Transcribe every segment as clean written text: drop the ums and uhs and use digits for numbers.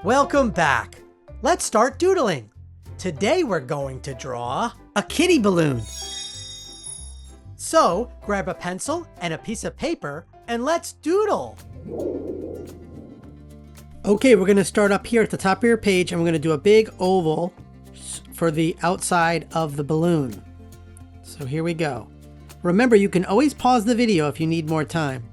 Welcome back. Let's start doodling. Today we're going to draw a kitty balloon. So grab a pencil and a piece of paper and let's doodle. Okay, we're going to start up here at the top of your page and we're going to do a big oval for the outside of the balloon. So here we go. Remember, you can always pause the video if you need more time.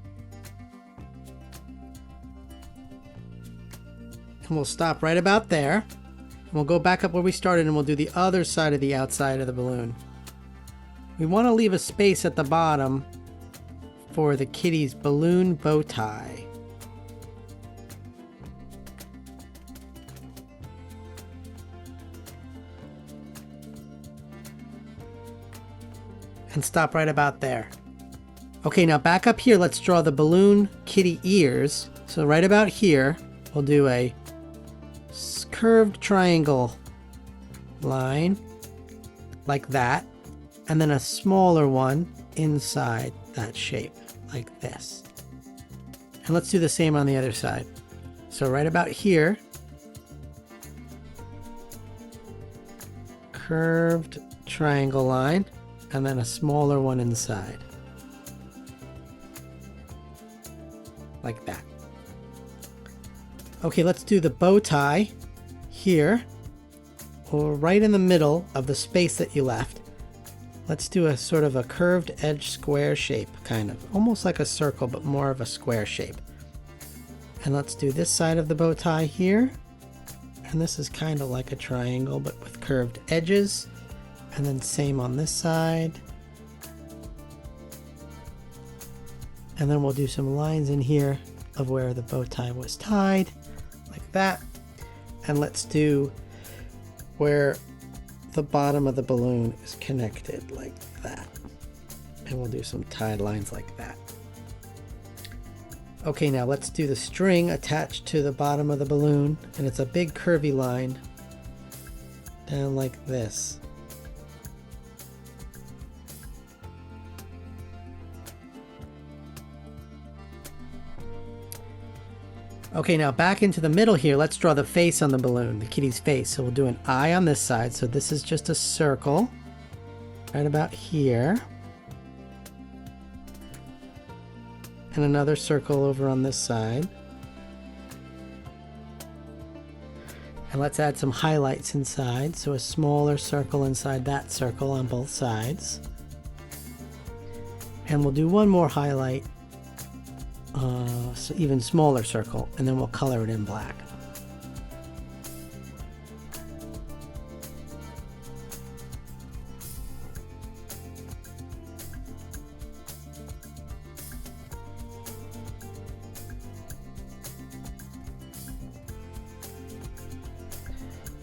And we'll stop right about there. And we'll go back up where we started and we'll do the other side of the outside of the balloon. We want to leave a space at the bottom for the kitty's balloon bow tie. And stop right about there. Okay, now back up here, let's draw the balloon kitty ears. So right about here, we'll do a curved triangle line like that, and then a smaller one inside that shape like this. And let's do the same on the other side. So right about here, curved triangle line, and then a smaller one inside like that. Okay, let's do the bow tie here, or right in the middle of the space that you left. Let's do a sort of a curved edge square shape, kind of almost like a circle but more of a square shape. And let's do this side of the bow tie here, and this is kind of like a triangle but with curved edges, and then same on this side. And then we'll do some lines in here of where the bow tie was tied like that. And let's do where the bottom of the balloon is connected like that. And we'll do some tied lines like that. Okay, now let's do the string attached to the bottom of the balloon. And it's a big curvy line down like this. Okay, now back into the middle here, let's draw the face on the balloon, the kitty's face. So we'll do an eye on this side. So this is just a circle right about here. And another circle over on this side. And let's add some highlights inside. So a smaller circle inside that circle on both sides. And we'll do one more highlight. So even smaller circle, and then we'll color it in black.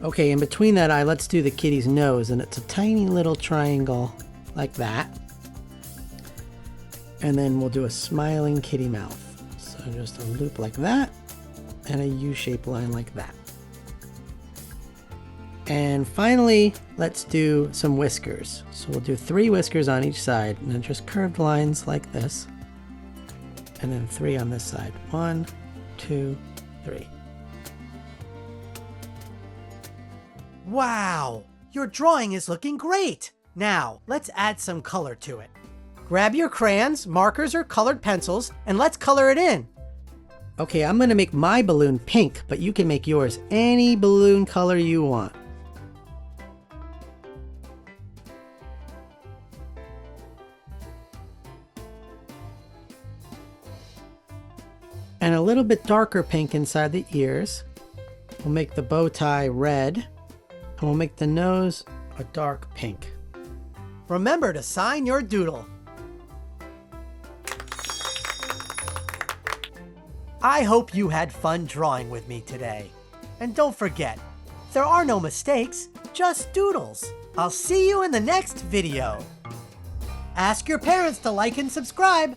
Okay, in between that eye, let's do the kitty's nose, and it's a tiny little triangle like that. And then we'll do a smiling kitty mouth. So just a loop like that, and a U-shaped line like that. And finally, let's do some whiskers. So we'll do 3 whiskers on each side, and then just curved lines like this. And then 3 on this side. 1, 2, 3. Wow! Your drawing is looking great! Now, let's add some color to it. Grab your crayons, markers, or colored pencils, and let's color it in. Okay, I'm going to make my balloon pink, but you can make yours any balloon color you want. And a little bit darker pink inside the ears. We'll make the bow tie red, and we'll make the nose a dark pink. Remember to sign your doodle. I hope you had fun drawing with me today. And don't forget, there are no mistakes, just doodles. I'll see you in the next video. Ask your parents to like and subscribe.